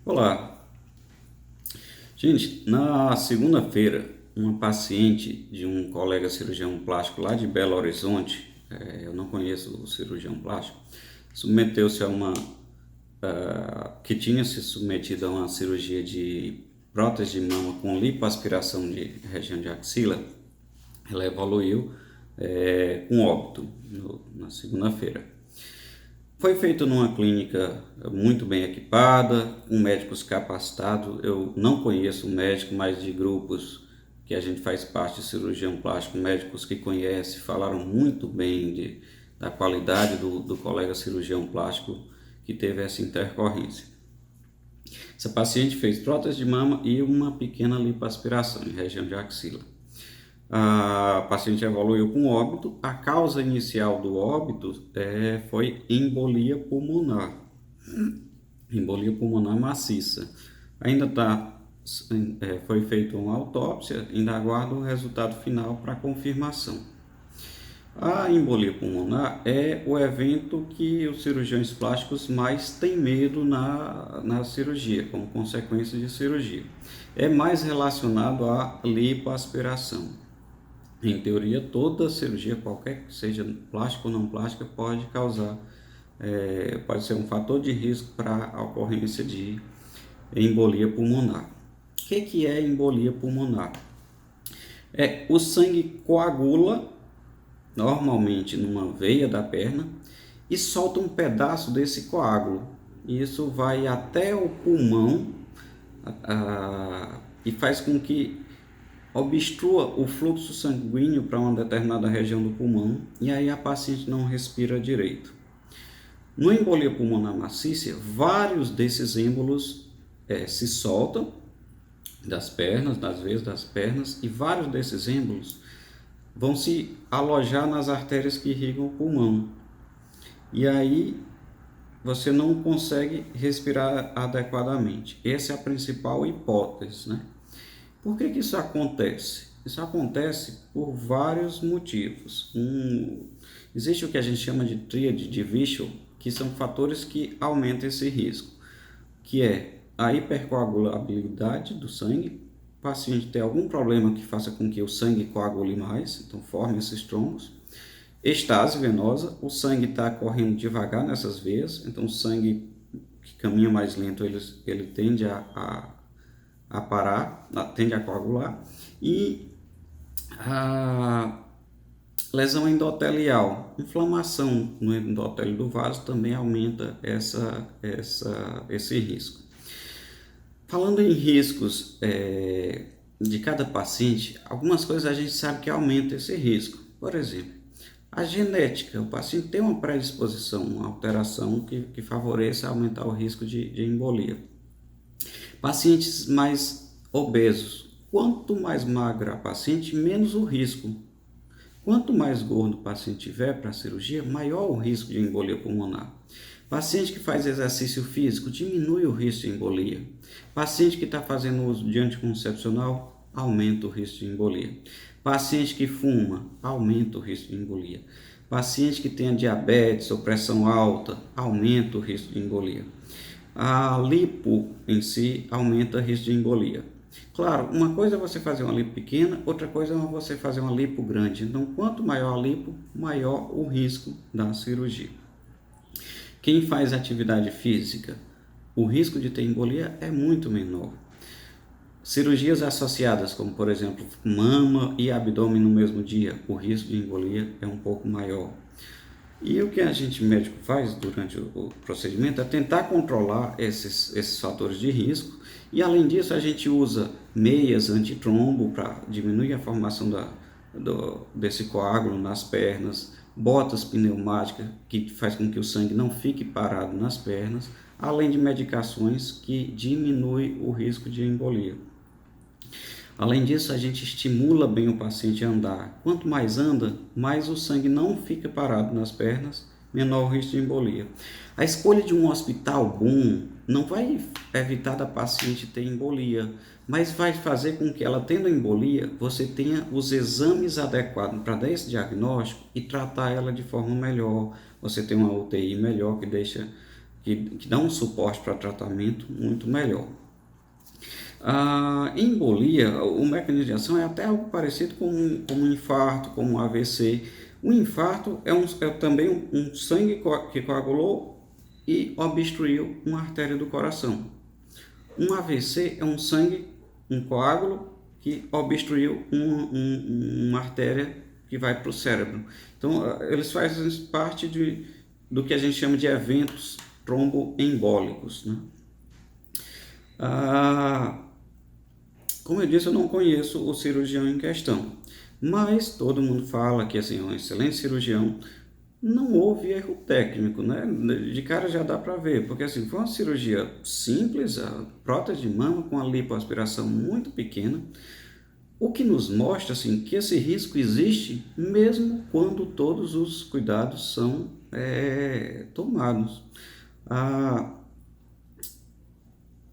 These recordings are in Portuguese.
Olá, gente. Na segunda-feira, uma paciente de um colega cirurgião plástico lá de Belo Horizonte, eu não conheço o cirurgião plástico, submeteu-se a que tinha se submetido a uma cirurgia de prótese de mama com lipoaspiração de região de axila. Ela evoluiu com óbito na segunda-feira. Foi feito numa clínica muito bem equipada, com médicos capacitados. Eu não conheço médico, mas de grupos que a gente faz parte de cirurgião plástico, médicos que conhecem, falaram muito bem da qualidade do colega cirurgião plástico que teve essa intercorrência. Essa paciente fez prótese de mama e uma pequena lipoaspiração em região de axila. A paciente evoluiu com óbito. A causa inicial do óbito foi embolia pulmonar maciça. Ainda foi feita uma autópsia, ainda aguardo o resultado final para confirmação. A embolia pulmonar é o evento que os cirurgiões plásticos mais têm medo na cirurgia, como consequência de cirurgia. É mais relacionado à lipoaspiração. Em teoria, toda cirurgia, qualquer que seja plástica ou não plástica, pode ser um fator de risco para a ocorrência de embolia pulmonar. O que é embolia pulmonar? O sangue coagula normalmente numa veia da perna e solta um pedaço desse coágulo. Isso vai até o pulmão e faz com que obstrua o fluxo sanguíneo para uma determinada região do pulmão e aí a paciente não respira direito. No embolia pulmonar maciça, vários desses êmbolos se soltam das pernas, das veias das pernas, e vários desses êmbolos vão se alojar nas artérias que irrigam o pulmão. E aí você não consegue respirar adequadamente. Essa é a principal hipótese, né? Por que isso acontece? Isso acontece por vários motivos. Existe o que a gente chama de tríade de Virchow, que são fatores que aumentam esse risco, que é a hipercoagulabilidade do sangue. O paciente tem algum problema que faça com que o sangue coagule mais, então forme esses trombos. Estase venosa, o sangue está correndo devagar nessas veias, então o sangue que caminha mais lento, ele tende a parar, tende a coagular. E a lesão endotelial, inflamação no endotélio do vaso também aumenta esse risco. Falando em riscos de cada paciente, algumas coisas a gente sabe que aumenta esse risco. Por exemplo, a genética, o paciente tem uma predisposição, uma alteração que favoreça aumentar o risco de embolia. Pacientes mais obesos, quanto mais magra a paciente, menos o risco. Quanto mais gordo o paciente tiver para a cirurgia, maior o risco de embolia pulmonar. Paciente que faz exercício físico, diminui o risco de embolia. Paciente que está fazendo uso de anticoncepcional, aumenta o risco de embolia. Paciente que fuma, aumenta o risco de embolia. Paciente que tenha diabetes ou pressão alta, aumenta o risco de embolia. A lipo em si aumenta o risco de embolia. Claro, uma coisa é você fazer uma lipo pequena, outra coisa é você fazer uma lipo grande. Então, quanto maior a lipo, maior o risco da cirurgia. Quem faz atividade física, o risco de ter embolia é muito menor. Cirurgias associadas, como por exemplo mama e abdômen no mesmo dia, o risco de embolia é um pouco maior. E o que a gente médico faz durante o procedimento é tentar controlar esses fatores de risco. E além disso, a gente usa meias antitrombo para diminuir a formação desse coágulo nas pernas, botas pneumáticas que faz com que o sangue não fique parado nas pernas, além de medicações que diminuem o risco de embolia. Além disso, a gente estimula bem o paciente a andar. Quanto mais anda, mais o sangue não fica parado nas pernas, menor o risco de embolia. A escolha de um hospital bom não vai evitar da paciente ter embolia, mas vai fazer com que ela, tendo embolia, você tenha os exames adequados para dar esse diagnóstico e tratar ela de forma melhor. Você tem uma UTI melhor que deixa que dá um suporte para tratamento muito melhor. A embolia, o mecanismo de ação é até algo parecido com um infarto, como um AVC. O infarto é também um sangue que coagulou e obstruiu uma artéria do coração. Um AVC é um coágulo que obstruiu uma artéria que vai para o cérebro. Então, eles fazem parte do que a gente chama de eventos tromboembólicos, né? Como eu disse, eu não conheço o cirurgião em questão, mas todo mundo fala que assim, é um excelente cirurgião. Não houve erro técnico, né? De cara já dá para ver, porque assim, foi uma cirurgia simples, a prótese de mama com a lipoaspiração muito pequena, o que nos mostra assim, que esse risco existe mesmo quando todos os cuidados são tomados.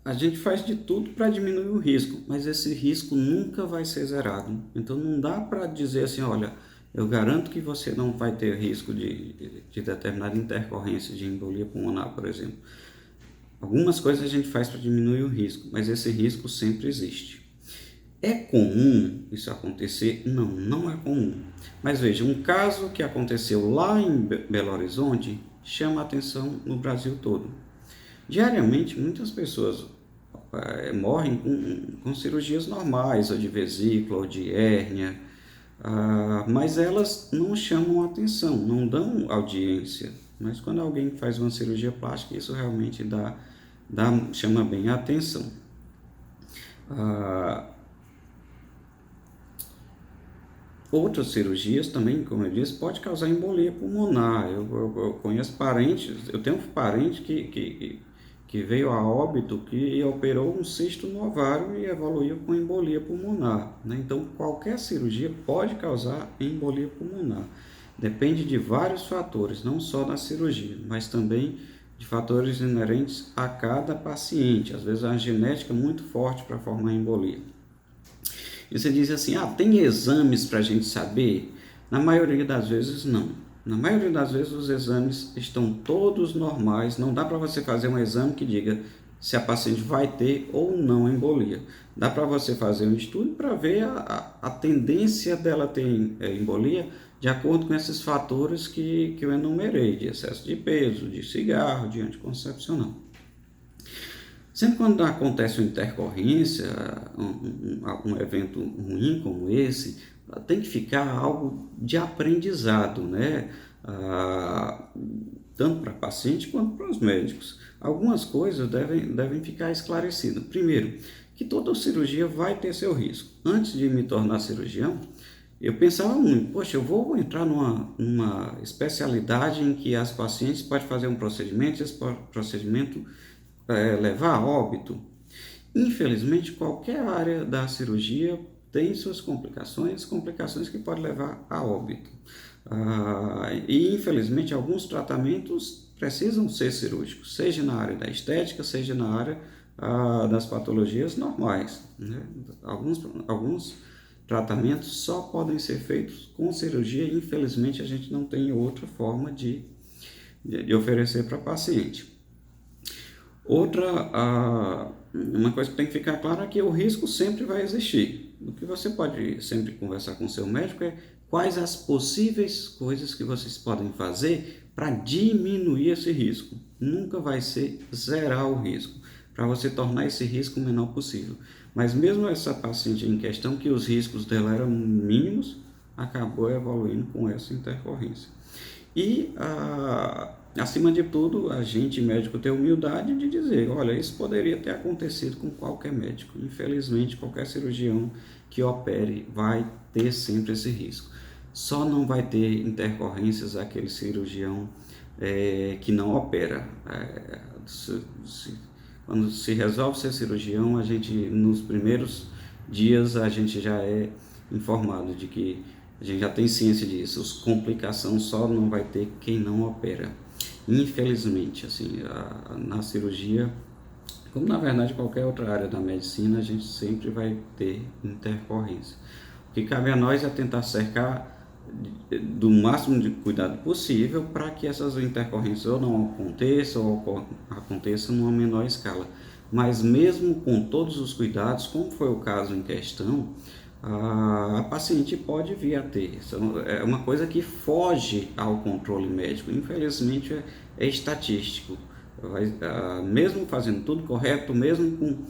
A gente faz de tudo para diminuir o risco, mas esse risco nunca vai ser zerado. Então não dá para dizer assim, olha, eu garanto que você não vai ter risco de determinada intercorrência de embolia pulmonar, por exemplo. Algumas coisas a gente faz para diminuir o risco, mas esse risco sempre existe. É comum isso acontecer? Não, não é comum. Mas veja, um caso que aconteceu lá em Belo Horizonte chama a atenção no Brasil todo. Diariamente, muitas pessoas morrem com cirurgias normais, ou de vesícula, ou de hérnia, mas elas não chamam atenção, não dão audiência. Mas quando alguém faz uma cirurgia plástica, isso realmente chama bem a atenção. Outras cirurgias também, como eu disse, pode causar embolia pulmonar. Eu conheço parentes, eu tenho um parente que veio a óbito, que operou um cisto no ovário e evoluiu com embolia pulmonar, né? Então, qualquer cirurgia pode causar embolia pulmonar. Depende de vários fatores, não só da cirurgia, mas também de fatores inerentes a cada paciente. Às vezes, há uma genética muito forte para formar embolia. E você diz assim, tem exames para a gente saber? Na maioria das vezes, não. Na maioria das vezes, os exames estão todos normais. Não dá para você fazer um exame que diga se a paciente vai ter ou não embolia. Dá para você fazer um estudo para ver a tendência dela ter embolia de acordo com esses fatores que eu enumerei, de excesso de peso, de cigarro, de anticoncepcional. Sempre quando acontece uma intercorrência, um evento ruim como esse, tem que ficar algo de aprendizado, né? Tanto para paciente quanto para os médicos. Algumas coisas devem ficar esclarecidas. Primeiro, que toda cirurgia vai ter seu risco. Antes de me tornar cirurgião, eu pensava muito, poxa, eu vou entrar numa especialidade em que as pacientes podem fazer um procedimento, esse procedimento levar a óbito. Infelizmente, qualquer área da cirurgia tem suas complicações que podem levar a óbito. E infelizmente, alguns tratamentos precisam ser cirúrgicos, seja na área da estética, seja na área das patologias normais, né? Alguns tratamentos só podem ser feitos com cirurgia e infelizmente a gente não tem outra forma de oferecer para paciente. Uma coisa que tem que ficar clara é que o risco sempre vai existir. O que você pode sempre conversar com o seu médico é quais as possíveis coisas que vocês podem fazer para diminuir esse risco. Nunca vai ser zerar o risco, para você tornar esse risco o menor possível. Mas mesmo essa paciente em questão, que os riscos dela eram mínimos, acabou evoluindo com essa intercorrência. E, acima de tudo, a gente médico tem humildade de dizer, olha, isso poderia ter acontecido com qualquer médico. Infelizmente, qualquer cirurgião que opere vai ter sempre esse risco. Só não vai ter intercorrências aquele cirurgião que não opera. Quando se resolve ser cirurgião, a gente, nos primeiros dias, a gente já é informado de que a gente já tem ciência disso. As complicações só não vai ter quem não opera. Infelizmente, assim, na cirurgia, como na verdade qualquer outra área da medicina, a gente sempre vai ter intercorrência. O que cabe a nós é tentar cercar do máximo de cuidado possível para que essas intercorrências ou não aconteçam ou aconteçam numa menor escala. Mas mesmo com todos os cuidados, como foi o caso em questão, a paciente pode vir a ter. Isso é uma coisa que foge ao controle médico. Infelizmente é estatístico. Mesmo fazendo tudo correto, mesmo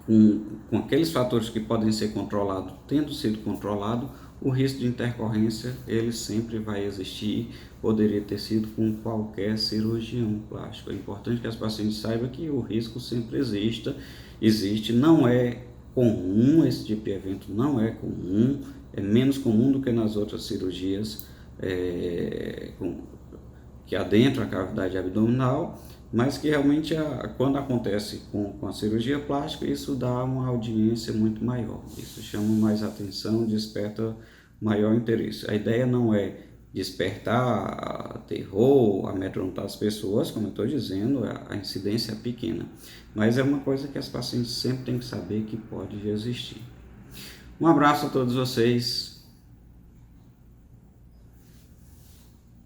com aqueles fatores que podem ser controlados, tendo sido controlado, o risco de intercorrência ele sempre vai existir, poderia ter sido com qualquer cirurgião plástico. É importante que as pacientes saibam que o risco sempre existe, não é comum, esse tipo de evento não é comum, é menos comum do que nas outras cirurgias que adentram a cavidade abdominal, mas que realmente quando acontece com a cirurgia plástica, isso dá uma audiência muito maior, isso chama mais atenção, desperta maior interesse. A ideia não é despertar terror, amedrontar as pessoas, como eu estou dizendo, a incidência é pequena, mas é uma coisa que as pacientes sempre têm que saber que pode existir. Um abraço a todos vocês.